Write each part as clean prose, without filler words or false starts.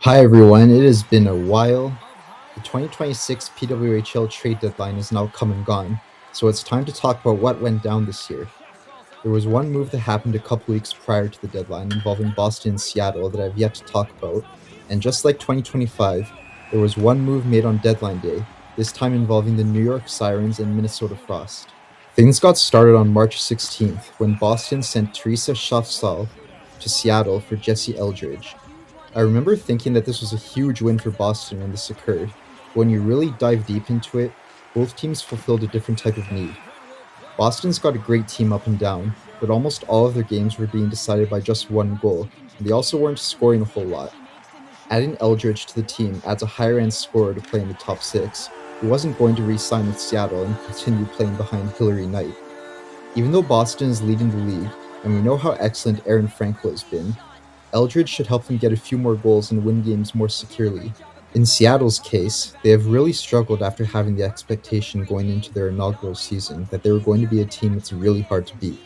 Hi everyone, it has been a while. The 2026 PWHL Trade Deadline is now come and gone, so it's time to talk about what went down this year. There was one move that happened a couple weeks prior to the deadline involving Boston and Seattle that I've yet to talk about, and just like 2025, there was one move made on deadline day, this time involving the New York Sirens and Minnesota Frost. Things got started on March 16th when Boston sent Teresa Schaffsal to Seattle for Jesse Eldridge. I remember thinking that this was a huge win for Boston when this occurred, but when you really dive deep into it, both teams fulfilled a different type of need. Boston's got a great team up and down, but almost all of their games were being decided by just one goal, and they also weren't scoring a whole lot. Adding Eldridge to the team adds a higher end scorer to play in the top six, who wasn't going to re sign with Seattle and continue playing behind Hillary Knight. Even though Boston is leading the league, and we know how excellent Aaron Franco has been, Eldridge should help them get a few more goals and win games more securely. In Seattle's case, they have really struggled after having the expectation going into their inaugural season that they were going to be a team that's really hard to beat.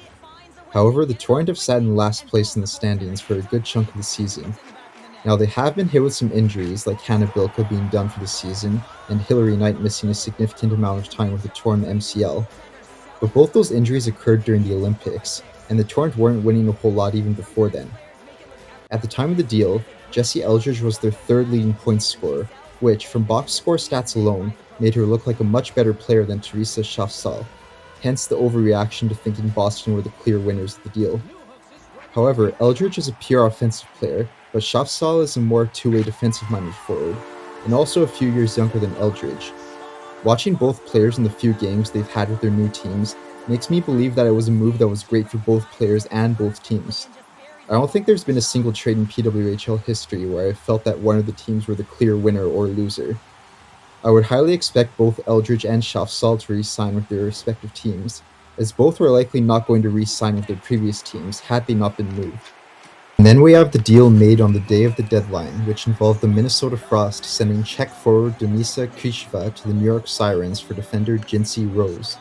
However, the Torrent have sat in last place in the standings for a good chunk of the season. Now, they have been hit with some injuries, like Hannah Bilka being done for the season, and Hillary Knight missing a significant amount of time with a torn MCL. But both those injuries occurred during the Olympics, and the Torrent weren't winning a whole lot even before then. At the time of the deal, Jesse Eldridge was their third leading points scorer, which, from box score stats alone, made her look like a much better player than Teresa Schaffsal, hence the overreaction to thinking Boston were the clear winners of the deal. However, Eldridge is a pure offensive player, but Schaffsal is a more two-way defensive-minded forward, and also a few years younger than Eldridge. Watching both players in the few games they've had with their new teams makes me believe that it was a move that was great for both players and both teams. I don't think there's been a single trade in PWHL history where I felt that one of the teams were the clear winner or loser. I would highly expect both Eldridge and Schaffsal to re-sign with their respective teams, as both were likely not going to re-sign with their previous teams had they not been moved. And then we have the deal made on the day of the deadline, which involved the Minnesota Frost sending Czech forward Denisa Krishva to the New York Sirens for defender Jincy Rose.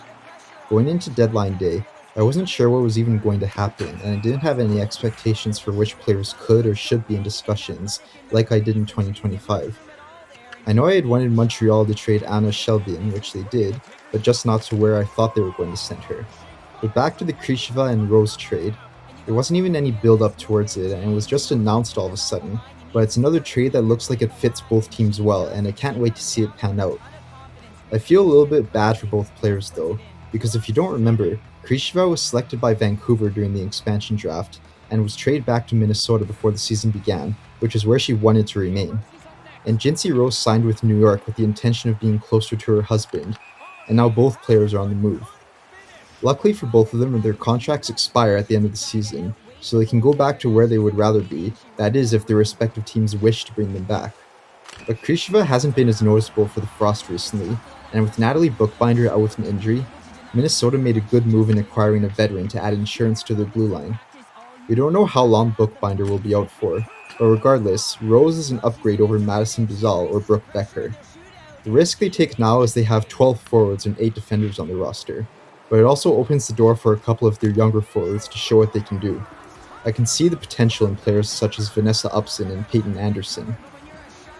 Going into deadline day, I wasn't sure what was even going to happen, and I didn't have any expectations for which players could or should be in discussions, like I did in 2025. I know I had wanted Montreal to trade Anna Shelbien, which they did, but just not to where I thought they were going to send her. But back to the Krishva and Rose trade, there wasn't even any build up towards it, and it was just announced all of a sudden, but it's another trade that looks like it fits both teams well, and I can't wait to see it pan out. I feel a little bit bad for both players though, because if you don't remember, Krishva was selected by Vancouver during the expansion draft and was traded back to Minnesota before the season began, which is where she wanted to remain. And Jincy Rose signed with New York with the intention of being closer to her husband, and now both players are on the move. Luckily for both of them, their contracts expire at the end of the season, so they can go back to where they would rather be, that is if their respective teams wish to bring them back. But Krishva hasn't been as noticeable for the Frost recently, and with Natalie Bookbinder out with an injury, Minnesota made a good move in acquiring a veteran to add insurance to their blue line. We don't know how long Bookbinder will be out for, but regardless, Rose is an upgrade over Madison Bazal or Brooke Becker. The risk they take now is they have 12 forwards and 8 defenders on their roster, but it also opens the door for a couple of their younger forwards to show what they can do. I can see the potential in players such as Vanessa Upson and Peyton Anderson.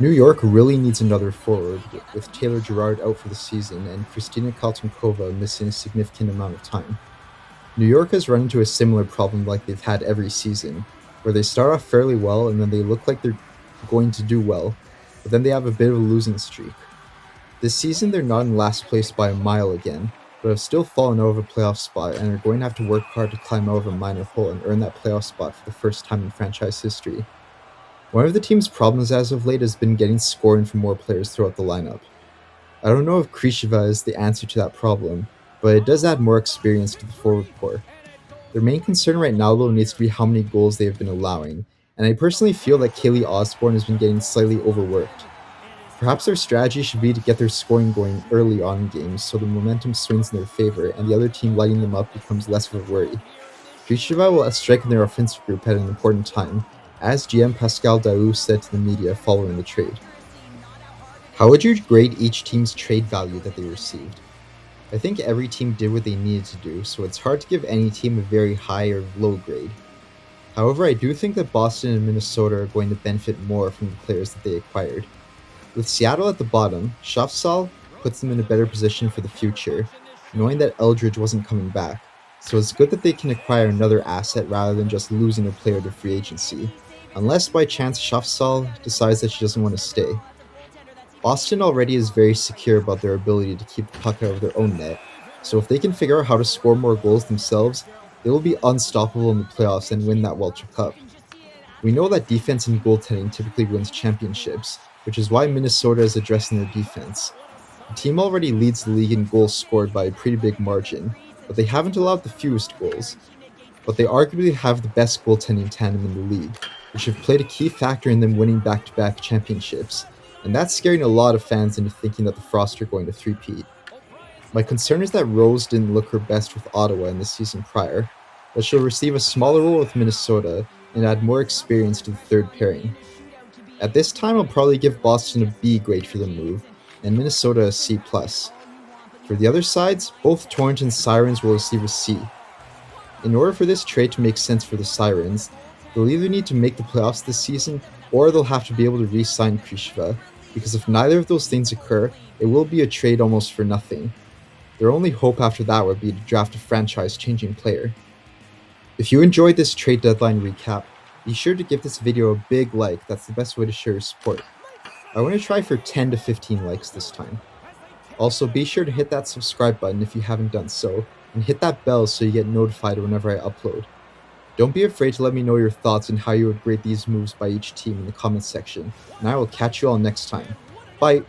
New York really needs another forward, with Taylor Girard out for the season and Kristina Kaltonkova missing a significant amount of time. New York has run into a similar problem like they've had every season, where they start off fairly well and then they look like they're going to do well, but then they have a bit of a losing streak. This season they're not in last place by a mile again, but have still fallen out of a playoff spot and are going to have to work hard to climb out of a minor hole and earn that playoff spot for the first time in franchise history. One of the team's problems as of late has been getting scoring from more players throughout the lineup. I don't know if Krishva is the answer to that problem, but it does add more experience to the forward core. Their main concern right now though needs to be how many goals they have been allowing, and I personally feel that Kaylee Osborne has been getting slightly overworked. Perhaps their strategy should be to get their scoring going early on in games so the momentum swings in their favor and the other team lighting them up becomes less of a worry. Krishva will strengthen their offensive group at an important time, as GM Pascal Daou said to the media following the trade. How would you grade each team's trade value that they received? I think every team did what they needed to do, so it's hard to give any team a very high or low grade. However, I do think that Boston and Minnesota are going to benefit more from the players that they acquired. With Seattle at the bottom, Schaffsal puts them in a better position for the future, knowing that Eldridge wasn't coming back. So it's good that they can acquire another asset rather than just losing a player to free agency, unless by chance Schaffsal decides that she doesn't want to stay. Boston already is very secure about their ability to keep the puck out of their own net, so if they can figure out how to score more goals themselves, they will be unstoppable in the playoffs and win that Welcher Cup. We know that defense and goaltending typically wins championships, which is why Minnesota is addressing their defense. The team already leads the league in goals scored by a pretty big margin, but they haven't allowed the fewest goals. But they arguably have the best goaltending tandem in the league, which have played a key factor in them winning back-to-back championships, and that's scaring a lot of fans into thinking that the Frost are going to three-peat. My concern is that Rose didn't look her best with Ottawa in the season prior, but she'll receive a smaller role with Minnesota and add more experience to the third pairing. At this time, I'll probably give Boston a B grade for the move, and Minnesota a C+. For the other sides, both Torrent and Sirens will receive a C. In order for this trade to make sense for the Sirens, they'll either need to make the playoffs this season, or they'll have to be able to re-sign Krishva, because if neither of those things occur, it will be a trade almost for nothing. Their only hope after that would be to draft a franchise-changing player. If you enjoyed this trade deadline recap, be sure to give this video a big like. That's the best way to show your support. I want to try for 10 to 15 likes this time. Also, be sure to hit that subscribe button if you haven't done so, and hit that bell so you get notified whenever I upload. Don't be afraid to let me know your thoughts and how you would grade these moves by each team in the comments section, and I will catch you all next time. Bye!